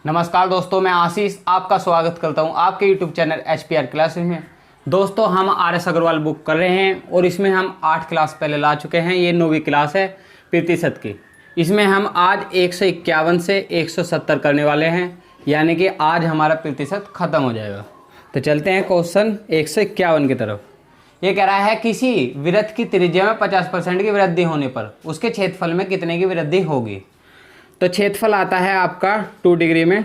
नमस्कार दोस्तों, मैं आशीष आपका स्वागत करता हूं आपके YouTube चैनल HPR क्लासेस में। दोस्तों, हम RS अग्रवाल बुक कर रहे हैं और इसमें हम 8 क्लास पहले ला चुके हैं। ये 9वीं क्लास है प्रतिशत की। इसमें हम आज 151 से 170 करने वाले हैं, यानी कि आज हमारा प्रतिशत खत्म हो जाएगा। तो चलते हैं क्वेश्चन 151 की तरफ। ये कह रहा है किसी वृत्त की त्रिज्या में 50% की वृद्धि होने पर उसके क्षेत्रफल में कितने की वृद्धि होगी। तो क्षेत्रफल आता है आपका 2 डिग्री में,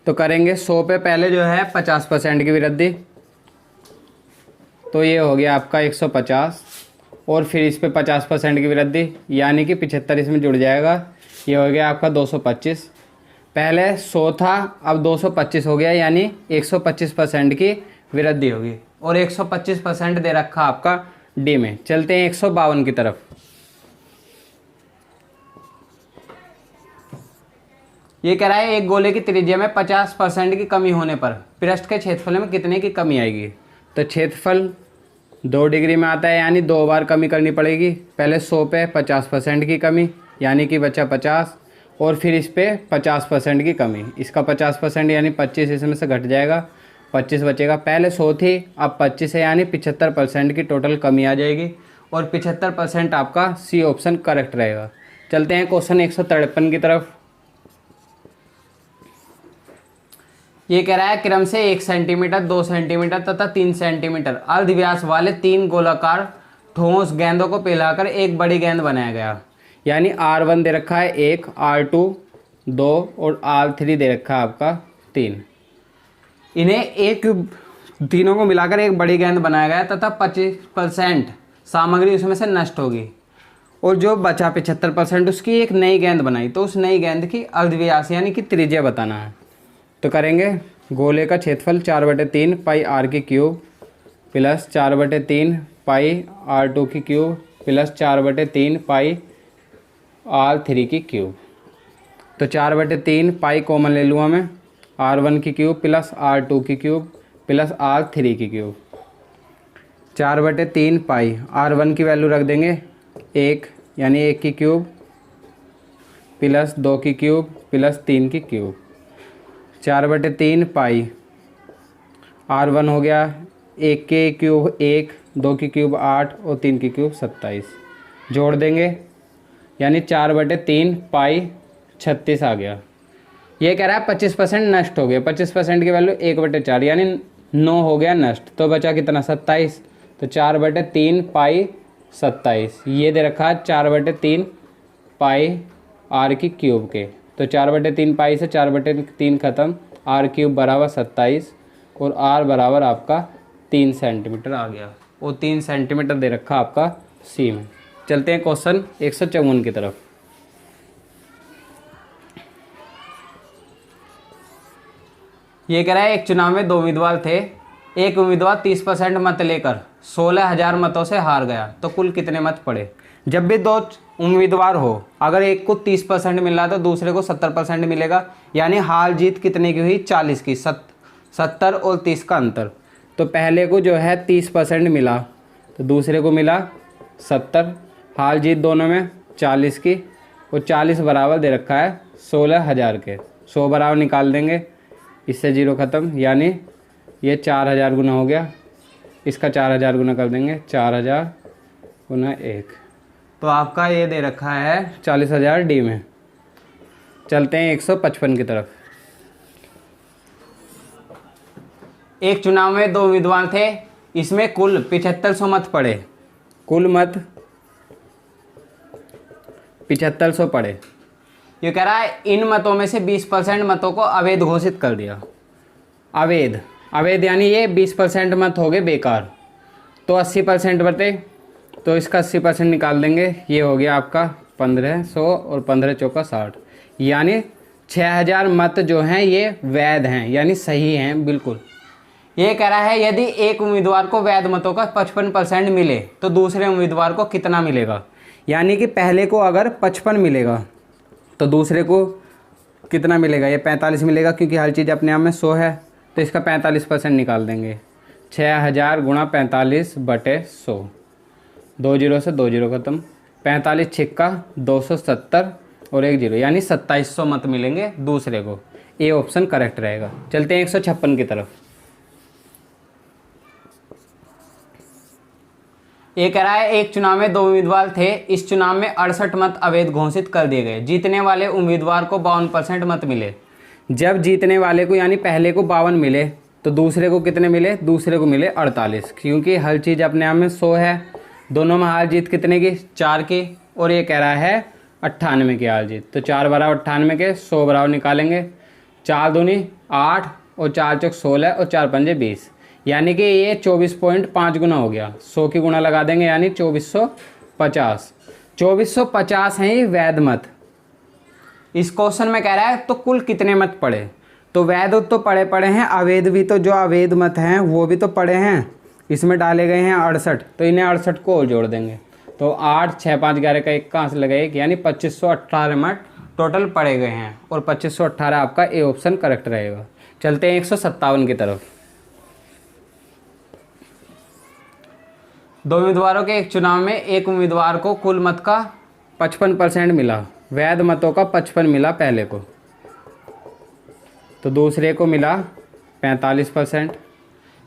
तो करेंगे 100 पे पहले जो है 50% की वृद्धि, तो ये हो गया आपका 150 और फिर इस पे 50% की वृद्धि यानी कि 75 इसमें जुड़ जाएगा। ये हो गया आपका 225। पहले 100 था, अब 225 हो गया, यानी 125% की वृद्धि होगी और 125% दे रखा आपका डी में। चलते हैं 152 की तरफ। ये कह रहा है एक गोले की त्रिज्या में 50% की कमी होने पर पृष्ठ के क्षेत्रफल में कितने की कमी आएगी। तो क्षेत्रफल 2 डिग्री में आता है, यानी 2 बार कमी करनी पड़ेगी। पहले 100 पे 50% की कमी यानी कि बचा 50 और फिर इस पे 50% की कमी, इसका 50% यानी 25 इसमें से घट जाएगा, 25 बचेगा। पहले 100 थी, अब 25 है, यानी 75% की टोटल कमी आ जाएगी और 75% आपका सी ऑप्शन करेक्ट रहेगा। चलते हैं क्वेश्चन 153 की तरफ। ये कह रहा है क्रम से 1 सेंटीमीटर, 2 सेंटीमीटर तथा 3 सेंटीमीटर अर्धव्यास वाले 3 गोलाकार ठोस गेंदों को पिघलाकर एक बड़ी गेंद बनाया गया। यानी R1 दे रखा है 1, R2 2 और R3 दे रखा है आपका 3। इन्हें एक तीनों को मिलाकर एक बड़ी गेंद बनाया गया तथा 25% सामग्री उसमें से नष्ट होगी और जो बचा 75% उसकी एक नई गेंद बनाई। तो उस नई गेंद की अर्धव्यास यानी कि त्रिज्या बताना है। तो करेंगे गोले का क्षेत्रफल 4/3 पाई R की क्यूब प्लस 4/3 पाई R2 की क्यूब प्लस 4/3 पाई R3 की क्यूब। तो 4/3 पाई कॉमन ले लूँगा मैं, R1 की क्यूब प्लस R2 की क्यूब प्लस R3 की क्यूब। 4/3 पाई R1 की वैल्यू रख देंगे 1, यानी 1 की क्यूब प्लस 2 की क्यूब प्लस 3 की क्यूब। 4/3 पाई R1 हो गया 1 की क्यूब 1, 2 की क्यूब 8 और 3 की क्यूब 27। जोड़ देंगे यानी 4/3 पाई 36 आ गया। ये कह रहा है 25% नष्ट हो गया। 25% की वैल्यू 1/4 यानी 9 हो गया नष्ट, तो बचा कितना 27। तो 4/3 पाई 27 ये दे रखा है 4/3 पाई R की क्यूब के। तो 4/3 पाई से 4/3 खत्म, R क्यूब बराबर 27 और R बराबर आपका 3 सेंटीमीटर आ गया और 3 सेंटीमीटर दे रखा आपका सी में। चलते हैं क्वेश्चन 154 की तरफ। ये कह रहा है एक चुनाव में 2 उम्मीदवार थे। एक उम्मीदवार 30% मत लेकर 16,000 मतों से हार गया, तो कुल कितने मत पड़े। जब भी 2 उम्मीदवार हो, अगर एक को 30% मिल रहा है तो दूसरे को 70% मिलेगा, यानी हार जीत कितने की हुई 40 की। 70 और 30 का अंतर। तो पहले को जो है 30% मिला तो दूसरे को मिला 70, हार जीत दोनों में 40 की और 40 बराबर दे रखा है 16,000 के। 100 बराबर निकाल देंगे, इससे 0 ख़त्म, यानी ये 4000 गुना हो गया, इसका 4000 गुना कर देंगे, 4000 गुना 1, तो आपका ये दे रखा है 40,000 डी में। चलते हैं 155 की तरफ। एक चुनाव में 2 उम्मीदवार थे, इसमें कुल 7500 मत पड़े। कुल मत 7500 पड़े। ये कह रहा है इन मतों में से 20% मतों को अवैध घोषित कर दिया। अवैध अवैध यानी ये 20% मत हो गए बेकार। तो 80% बटे, तो इसका 80% निकाल देंगे, ये हो गया आपका 1500 और 15 चौका 60, यानी 6000 मत जो हैं ये वैध हैं, यानी सही हैं बिल्कुल। ये कह रहा है यदि एक उम्मीदवार को वैध मतों का 55% मिले तो दूसरे उम्मीदवार को कितना मिलेगा। यानी कि पहले को अगर 55 मिलेगा तो दूसरे को कितना मिलेगा, ये 45 मिलेगा, क्योंकि हर चीज़ अपने आप में 100 है, तो इसका 45% निकाल देंगे। 6000 गुणा 45 बटे 100, 2 0 से 2 0 खत्म, 45 छिक्का 270 और एक जीरो, यानी 2700 मत मिलेंगे दूसरे को। ए ऑप्शन करेक्ट रहेगा। चलते हैं 156 की तरफ। ये कह रहा है एक चुनाव में 2 उम्मीदवार थे, इस चुनाव में 68 मत अवैध घोषित कर दिए गए। जीतने वाले उम्मीदवार को 52% मत मिले। जब जीतने वाले को यानी पहले को 52 मिले तो दूसरे को कितने मिले? दूसरे को मिले 48, क्योंकि हर चीज़ अपने आप में 100 है। दोनों में हार जीत कितने की? 4 की। और ये कह रहा है 98 की हार जीत। तो 4 बराबर 98 के, 100 बराबर निकालेंगे। 4 दूनी 8 और 4 चौक 16 और 4 पंजे 20, यानी कि ये 24.5 गुना हो गया। 100 की गुना लगा देंगे यानी 2450। 2450 हैं ये वैध मत। इस क्वेश्चन में कह रहा है तो कुल कितने मत पड़े? तो वैध तो पड़े हैं, अवैध भी, तो जो अवैध मत हैं वो भी तो पड़े हैं। इसमें डाले गए हैं 68, तो इन्हें 68 को और जोड़ देंगे। तो 8 6 5 11 का 1 कहाँ से लगा 1, यानी 2518 मत टोटल पड़े गए हैं। और 2518 आपका ए ऑप्शन करेक्ट रहेगा। चलते हैं 157 की तरफ। 2 उम्मीदवारों के एक चुनाव में एक उम्मीदवार को कुल मत का 55% मिला। वैध मतों का 55 मिला पहले को, तो दूसरे को मिला 45%।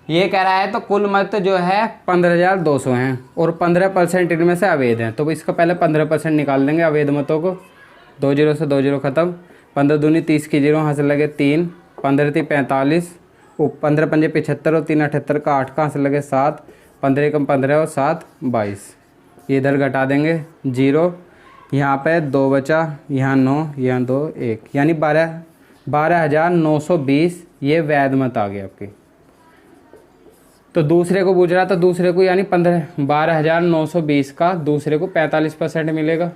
ये कह रहा है तो कुल मत जो है 15,200 हैं और 15% इनमें से अवैध हैं। तो इसका पहले 15% निकाल देंगे अवैध मतों को। 2 जीरो से 2 जीरो ख़त्म। 15 दूनी 30 की जीरो, हासिल लगे 3, 15 3 45, 15 पंजे 75 और 3 78 का 8 का हासिल लगे 7, 15 कम 15 और 7 22। ये इधर घटा देंगे 0, यहाँ पे 2 बचा, यहाँ 9, यहाँ 2 1, यानी 12,920 ये वैध मत आ गए आपके। तो दूसरे को पूछ रहा था, दूसरे को यानी 12,920 का दूसरे को 45% मिलेगा।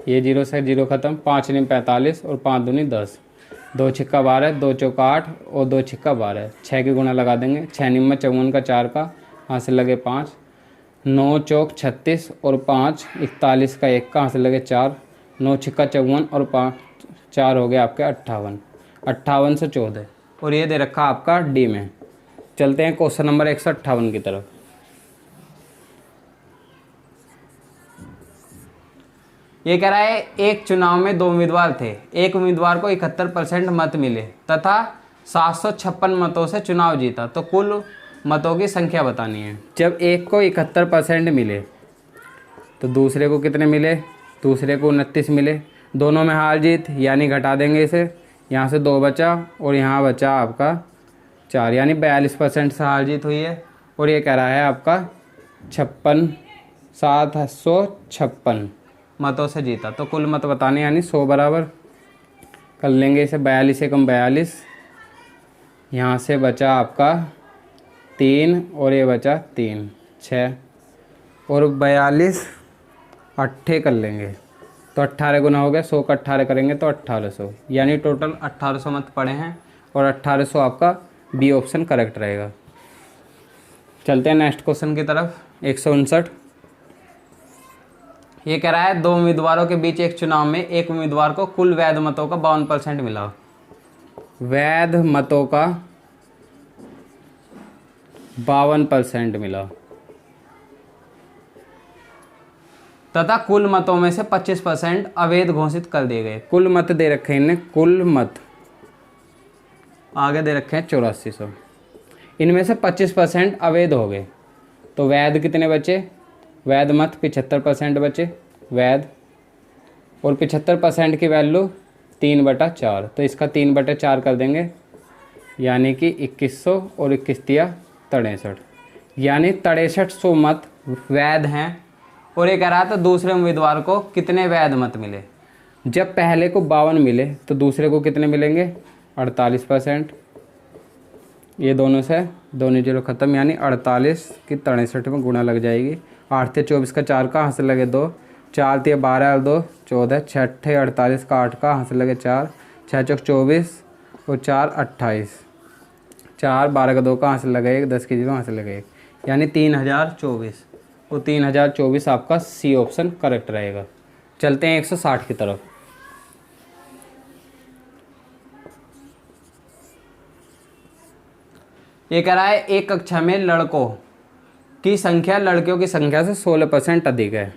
ये 0 से 0 ख़त्म। 5 नहीं 45 और 5 दूनी 10, 2 छिक्का 12, 2 चौका 8 और 2 छिक्का 12। 6 की गुना लगा देंगे। 6 निम्न 54 का 4 का हासिल लगे 5, 9 चौक 36 और 5 41 का 1 का हासिल लगे 4, 9 छिक्का 54 और 5 4 हो गया आपके 58, 58 से 14। और ये दे रखा आपका डी में। चलते हैं क्वेश्चन नंबर 158 की तरफ। ये कह रहा है एक चुनाव में 2 उम्मीदवार थे, एक उम्मीदवार को 71% मत मिले तथा 756 मतों से चुनाव जीता, तो कुल मतों की संख्या बतानी है। जब एक को 71% मिले तो दूसरे को कितने मिले? दूसरे को 29 मिले। दोनों में हार जीत, यानी घटा देंगे इसे। यहाँ से 2 बचा और यहाँ बचा आपका 4, यानी 42% से हार जीत हुई है। और ये कह रहा है आपका 756 मतों से जीता, तो कुल मत बताने, यानी 100 बराबर कर लेंगे इसे। 42 से कम 42, यहाँ से बचा आपका 3 और ये बचा 3 6 और 42 8 कर लेंगे तो 18 गुना हो गया। 100 का 18 करेंगे तो 1800, यानी टोटल 1800 मत पड़े हैं और 1800 आपका बी ऑप्शन करेक्ट रहेगा। चलते हैं नेक्स्ट क्वेश्चन की तरफ। 159। ये कह रहा है 2 उम्मीदवारों के बीच एक चुनाव में एक उम्मीदवार को कुल वैध मतों का 52% मिला। वैध मतों का 52% मिला तथा कुल मतों में से 25% अवैध घोषित कर दिए गए। कुल मत दे रखे हैं इन्हें, कुल मत आगे दे रखे हैं 8400। इनमें से 25% अवैध हो गए, तो वैध कितने बचे? वैध मत 75% बचे वैध, और 75% की वैल्यू 3/4, तो इसका 3/4 कर देंगे, यानी कि 2100 और 21 दिया 63, यानी 6300 मत वैध हैं। और ये कह रहा था दूसरे उम्मीदवार को कितने वैध मत मिले? जब पहले को 52 मिले तो दूसरे को कितने मिलेंगे? 48%। ये दोनों से दोनों जीरो ख़त्म, यानी 48 की 63 में गुणा लग जाएगी। 8 थे 24 का 4 का हासिल लगे 2, 4 थे 12 और 2 14, 6 थे 48 का 8 का हासिल लगे 4, 6 चौक 24 और 4 28, 4 12 का 2 का हासिल लगे 1, 10 की 0 हासिल लगे 1, यानी 3024। तो 3024 आपका सी ऑप्शन करेक्ट रहेगा। चलते हैं 160 की तरफ। ये कह रहा है एक कक्षा में लड़कों की संख्या लड़कियों की संख्या से 16% अधिक है।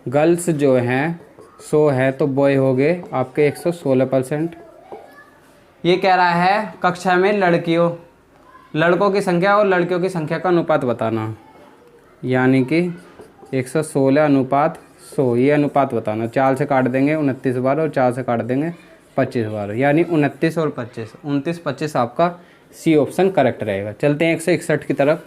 गर्ल्स जो हैं 100 है तो बॉय हो गए आपके 116%। ये कह रहा है कक्षा में लड़कों की संख्या और लड़कियों की संख्या का अनुपात बताना, यानी कि 116 अनुपात 100, ये अनुपात बताना। 4 से काट देंगे 29 बार और 4 से काट देंगे 25 बार, यानी 29 और 25, 29 25 आपका सी ऑप्शन करेक्ट रहेगा। चलते हैं 161 की तरफ।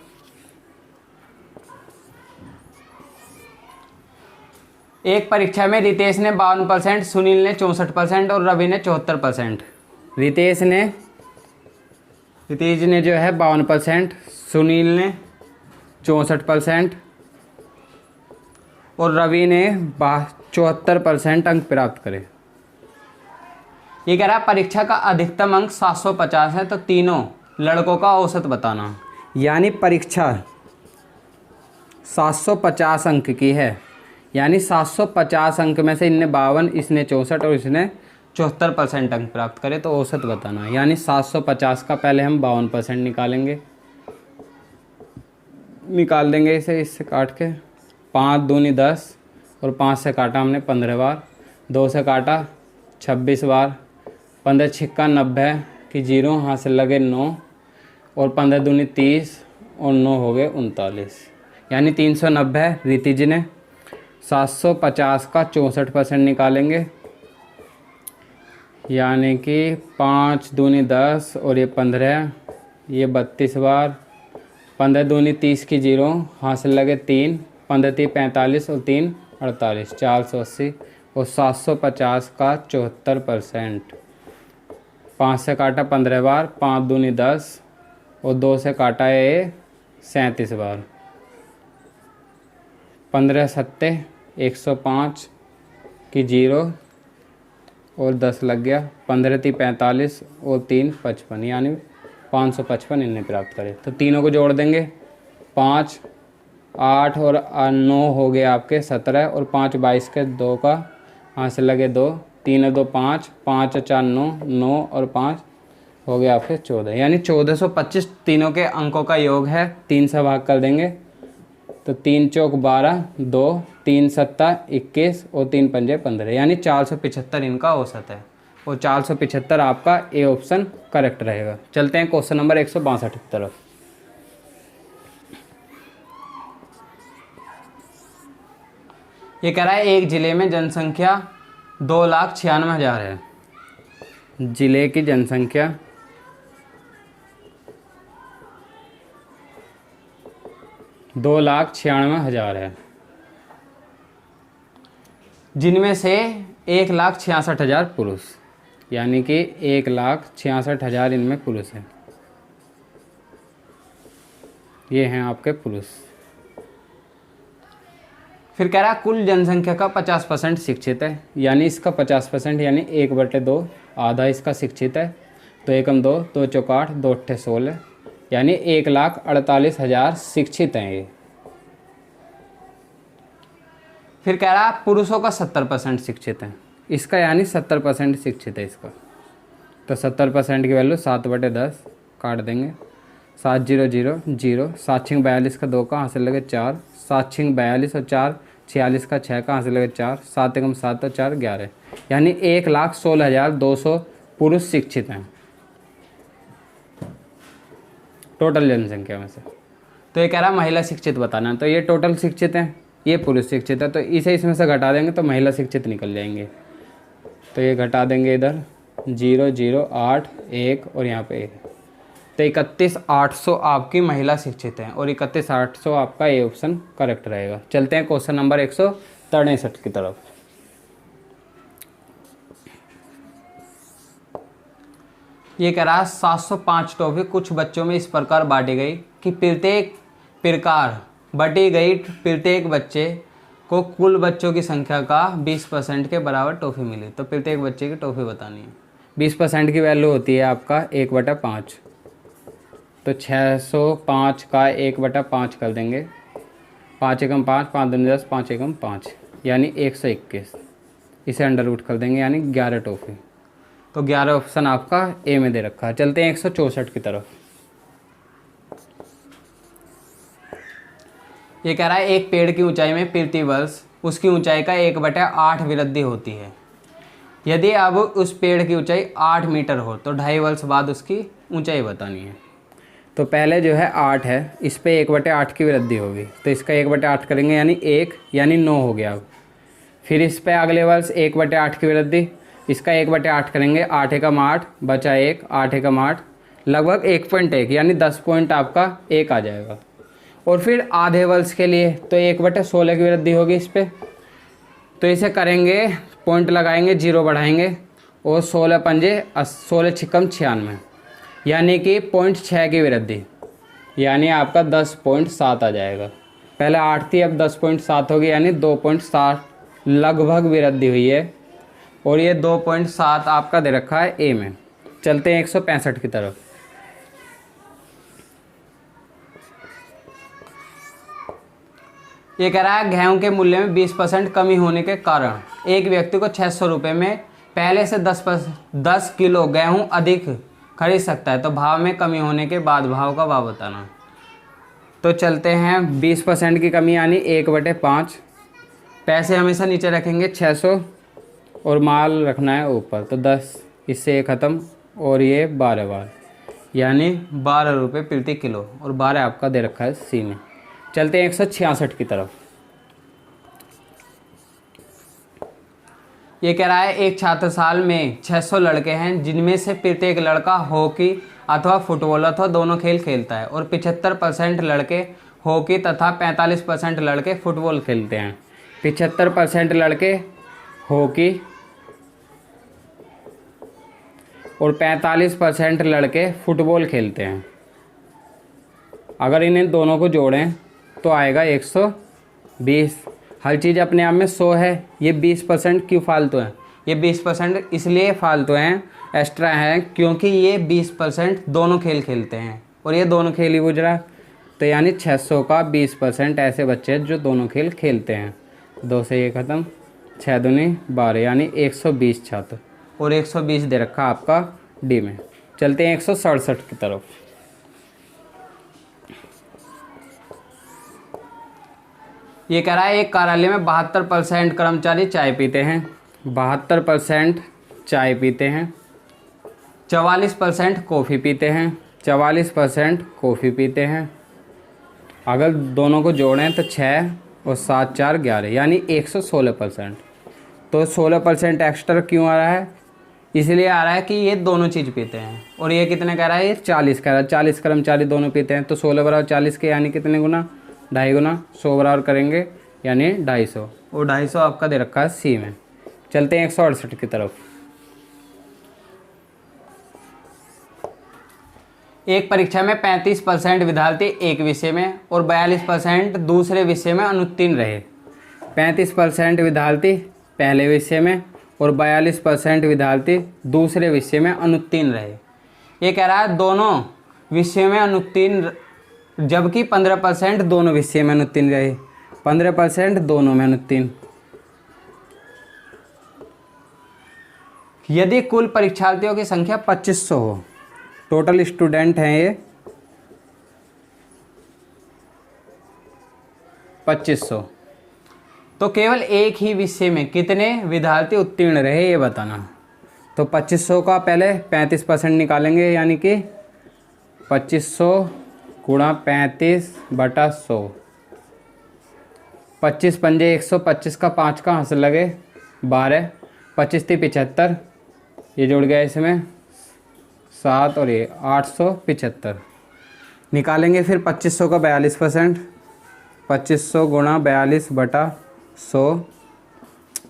एक परीक्षा में रितेश ने 52%, सुनील ने 64% और रवि ने 74%। रितेश ने जो है 52%, सुनील ने 64% और रवि ने 74% अंक प्राप्त करे। ये कह रहा है परीक्षा का अधिकतम अंक 750 है तो तीनों लड़कों का औसत बताना, यानी परीक्षा 750 अंक की है, यानी 750 अंक में से इनने 52, इसने 64 और इसने 74% अंक प्राप्त करे तो औसत बताना। यानी 750 का पहले हम 52% निकाल देंगे इसे, इससे काट के 5 दूनी 10 और 5 से काटा हमने 15 बार, 2 से काटा 26 बार, 15 छिक्का 90 की 0, यहाँ से लगे 9 और 15 दूनी 30 और 9 हो गए 39, यानी 390। रीति जी ने 750 का 64% निकालेंगे, यानी कि 5 दूनी 10 और ये 15, ये 32 बार, 15 दूनी 30 की 0, यहाँ से लगे 3, 15 3 45 और 3 48, 480 और 750 का 74%। 5 से काटा 15 बार, 5 दूनी 10 और 2 से काटा है 37 बार, 15 सत्ते 105 की 0 और 10 लग गया, 15 3 45 और 3 55, यानी 555 इनने प्राप्त करे। तो तीनों को जोड़ देंगे, 5 8 और 9 हो गए आपके 17 और 5 22 के 2 का, यहाँ से लगे 2, 3 2 5, 5 4 9, 9 और 5 हो गए आपके 14, यानी 1425 तीनों के अंकों का योग है। 3 से भाग कर देंगे तो 3 चौक 12, 2 3 सत्ता 21 और 3 पंजे 15, यानी 475 इनका औसत है और 475 आपका ए ऑप्शन करेक्ट रहेगा। चलते हैं क्वेश्चन नंबर 162 की तरफ। ये कह रहा है एक जिले में जनसंख्या 2,96,000 है। जिले की जनसंख्या 2,96,000 है, जिनमें से 1,66,000 पुरुष, यानी कि 1,66,000 इनमें पुरुष हैं। ये हैं आपके पुरुष। फिर कह रहा है कुल जनसंख्या का 50% शिक्षित है, यानी इसका 50% यानी 1/2 आधा इसका शिक्षित है। तो 1 2 2 चौक 8, 2 8 16, यानी 1,48,000 शिक्षित हैं ये। फिर कह रहा है पुरुषों का 70% शिक्षित है, इसका यानी 70% शिक्षित है इसका। तो 70% की वैल्यू 7/10 काट देंगे, 7 0 0 0, 7 6 42 का 2 का, यहाँ से लगे 4, 7 6 42 और 4 46 का 6 का, यहाँ से लगे 4, 7 1 7 और 4 11, यानी 1,16,200 पुरुष शिक्षित हैं टोटल जनसंख्या में से। तो ये कह रहा है महिला शिक्षित बताना है, तो ये टोटल शिक्षित हैं, ये पुरुष शिक्षित है, तो इसे इसमें से घटा देंगे तो महिला शिक्षित निकल जाएंगे। तो ये घटा देंगे इधर 0 0 8 1 और यहाँ पे 1, तो 31,800 आपकी महिला शिक्षित हैं और 31,800 आपका ये ऑप्शन करेक्ट रहेगा। चलते हैं क्वेश्चन नंबर 163 की तरफ। ये कह रहा है 705 टॉफी कुछ बच्चों में इस प्रकार बांटी गई कि प्रत्येक बच्चे को कुल बच्चों की संख्या का 20% के बराबर टॉफी मिली। तो प्रत्येक बच्चे की टॉफी बतानी है। 20% की वैल्यू होती है आपका 1/5, तो 605 का 1/5 कर देंगे, 5 एकम 5, 5 दूनी 10, 5 एकम 5, यानी 121। इसे अंडर रूट कर देंगे, यानी 11 टॉफी। तो 11 ऑप्शन आपका ए में दे रखा है। चलते हैं 164 की तरफ। ये कह रहा है एक पेड़ की ऊंचाई में प्रति वर्ष उसकी ऊंचाई का 1/8 वृद्धि होती है। यदि अब उस पेड़ की ऊंचाई 8 मीटर हो तो 2.5 वर्ष बाद उसकी ऊंचाई बतानी है। तो पहले जो है 8 है, इस पे 1/8 की वृद्धि होगी, तो इसका 1/8 करेंगे यानी 1 यानी 9 हो गया। अब फिर इस पे अगले वर्ष 1/8 की वृद्धि, इसका 1/8 करेंगे, 8 एकम 8 बचा 1, 8 एकम 8 लगभग 1.1 यानी 10 पॉइंट आपका 1 आ जाएगा। और फिर आधे वर्ष के लिए तो 1/16 की वृद्धि होगी इस पर। तो इसे करेंगे, पॉइंट लगाएंगे, 0 बढ़ाएंगे और 16 पंजे 16 छिक्कम 96 यानी कि 0.6 की वृद्धि, यानी आपका 10.7 आ जाएगा। पहले 8 थी, अब 10.7 होगी यानी 2.7 लगभग वृद्धि हुई है। और ये 2.7 आपका दे रखा है ए में। चलते हैं 165 की तरफ। ये कह रहा है गेहूं के मूल्य में 20% कमी होने के कारण एक व्यक्ति को 600 रुपये में पहले से 10 किलो गेहूं अधिक खरीद सकता है, तो भाव में कमी होने के बाद भाव का भाव बताना। तो चलते हैं 20% की कमी यानी 1/5। पैसे हमेशा नीचे रखेंगे 600 और माल रखना है ऊपर, तो 10 इससे 1 ख़त्म और ये 12 बार यानी 12 रुपये प्रति किलो और 12 आपका दे रखा है सी में। चलते हैं 166 की तरफ। ये कह रहा है एक छात्र साल में 600 लड़के हैं जिनमें से प्रत्येक लड़का हॉकी अथवा फुटबॉल अथवा दोनों खेल खेलता है और 75% लड़के हॉकी तथा 45% लड़के फुटबॉल खेलते हैं। 75% लड़के हॉकी और 45% लड़के फुटबॉल खेलते हैं। अगर इन्हें दोनों को जोड़ें तो आएगा 120। हर चीज़ अपने आप में 100 है, ये 20% क्यों फालतू है? ये 20% इसलिए फालतू हैं, एक्स्ट्रा हैं, क्योंकि ये 20% दोनों खेल खेलते हैं और ये दोनों खेल ही गुजरा। तो यानी 600 का 20% ऐसे बच्चे हैं जो दोनों खेल खेलते हैं। 2 से ये ख़त्म, 6 दूनी 12 यानी 120 छात्र और 120 दे रखा आपका डी में। चलते हैं 167 की तरफ। ये कह रहा है एक कार्यालय में 72% कर्मचारी चाय पीते हैं, 72% चाय पीते हैं, 44% कॉफ़ी पीते हैं, 44% कॉफ़ी पीते हैं। अगर दोनों को जोड़ें तो 6 और 7 4 11 यानी 116%। तो 16% एक्स्ट्रा क्यों आ रहा है? इसलिए आ रहा है कि ये दोनों चीज़ पीते हैं। और ये कितने कह रहा है? ये 40 कह रहा है। 40 कर्मचारी दोनों पीते हैं, तो 16 बराबर 40 के यानी कितने गुना? 2.5 गुना। 100 बराबर करेंगे यानी 250 और 250 आपका दे रखा है सी में। चलते हैं 168 की तरफ। एक परीक्षा में 35% विद्यार्थी एक विषय में और 42% दूसरे विषय में अनुत्तीर्ण रहे। 35% विद्यार्थी पहले विषय में और 42% विद्यार्थी दूसरे विषय में अनुत्तीर्ण रहे। ये कह रहा है दोनों विषयों में अनुत्तीर्ण, जबकि 15% दोनों विषय में अनुत्तीर्ण रहे, 15% दोनों में अनुत्तीर्ण। यदि कुल परीक्षार्थियों की संख्या 2500 हो, टोटल स्टूडेंट हैं ये 2500, तो केवल एक ही विषय में कितने विद्यार्थी उत्तीर्ण रहे ये बताना। तो 2500 का पहले 35% निकालेंगे यानी कि 2500 गुणा 35/100, 25 पंजे 125 का 5 कहाँ से लगे? 12, 25 थी 75, ये जुड़ गया इसमें 7 और ये 875 निकालेंगे। फिर 2500 का 42%, 2500 गुणा 42/100,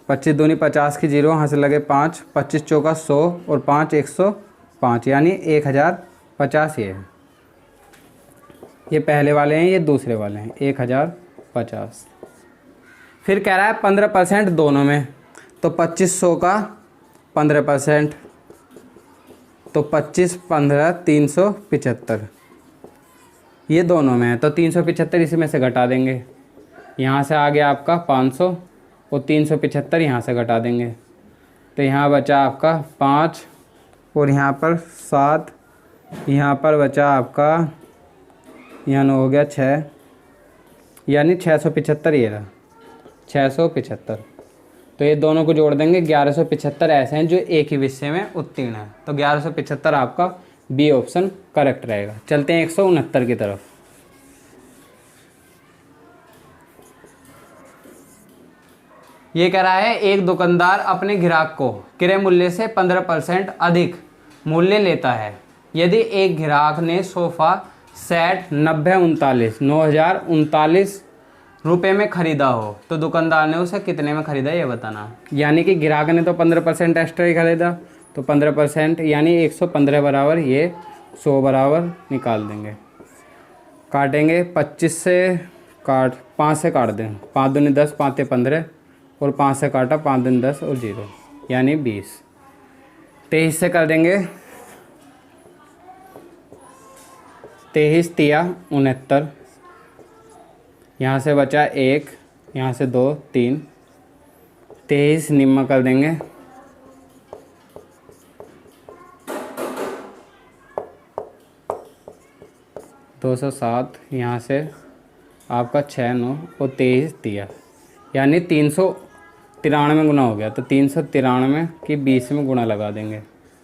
25 दूनी 50 की 0 यहाँ से लगे 5, 25 चौका 100 और 5 105 यानी 1050 ये है। ये पहले वाले हैं, ये दूसरे वाले हैं, 1050। फिर कह रहा है 15% दोनों में, तो 2500 का 15%, तो 25 15 375 ये दोनों में है, तो 375 इसी में से घटा देंगे। यहाँ से आ गया आपका 500 और 375 यहाँ से घटा देंगे, तो यहाँ बचा आपका 5 और यहाँ पर 7, यहाँ पर बचा आपका, यहाँ हो गया 6 यानी 675 ये रहा, 675। तो ये दोनों को जोड़ देंगे, 1175 ऐसे हैं जो एक ही विषय में उत्तीर्ण है। तो 1175 आपका बी ऑप्शन करेक्ट रहेगा। चलते हैं 169 की तरफ। ये कह रहा है एक दुकानदार अपने ग्राहक को क्रय मूल्य से 15% अधिक मूल्य लेता है। यदि एक ग्राहक ने सोफ़ा सेट 9,039 रुपये में ख़रीदा हो तो दुकानदार ने उसे कितने में ख़रीदा ये बताना। यानी कि ग्राहक ने तो 15% एक्स्ट्रा ही ख़रीदा, तो 15% यानी 115 बराबर ये 100 बराबर निकाल देंगे। काटेंगे 25 से 5 से काट दें, 5 दूनी 10, 5 ते 15 और 5 से काटा, 5 दूनी 10 और 0 यानी 20। 23 से कर देंगे, 23 तिया 69, यहाँ से बचा 1, यहाँ से 2, 3, 23 निम्मा कर देंगे, 207, यहाँ से आपका 6, 9 और 23 तिया यानी 393 गुना हो गया। तो 393 की 20 में गुना लगा देंगे।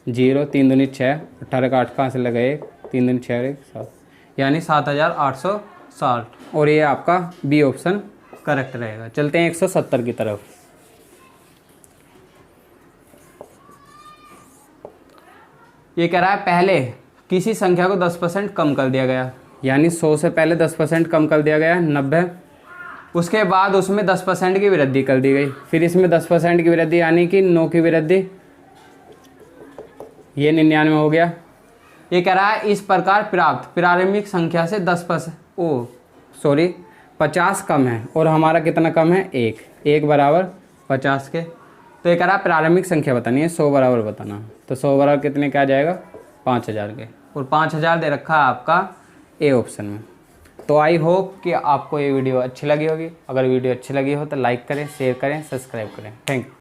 0, 3 दूनी 6, 18 का 8 कहाँ से लगा 1, 3 दूनी 6 और 1 7 यानी 7,860 और ये आपका बी ऑप्शन करेक्ट रहेगा। चलते हैं 170 की तरफ। ये कह रहा है पहले किसी संख्या को 10% कम कर दिया गया, यानी 100 से पहले 10% कम कर दिया गया 90, उसके बाद उसमें 10% की वृद्धि कर दी गई, फिर इसमें 10% की वृद्धि यानी कि 9 की वृद्धि, ये 99 हो गया। ये कह रहा है इस प्रकार प्राप्त प्रारंभिक संख्या से 50 कम है और हमारा कितना कम है 1 बराबर 50 के। तो ये कह रहा है प्रारंभिक संख्या बतानी है, 100 बराबर बताना। तो 100 बराबर कितने का आ जाएगा 5000 के, और 5000 दे रखा है आपका ए ऑप्शन में। तो आई होप कि आपको ये वीडियो अच्छी लगी होगी। अगर वीडियो अच्छी लगी हो तो लाइक करें, शेयर करें, सब्सक्राइब करें। Thank you.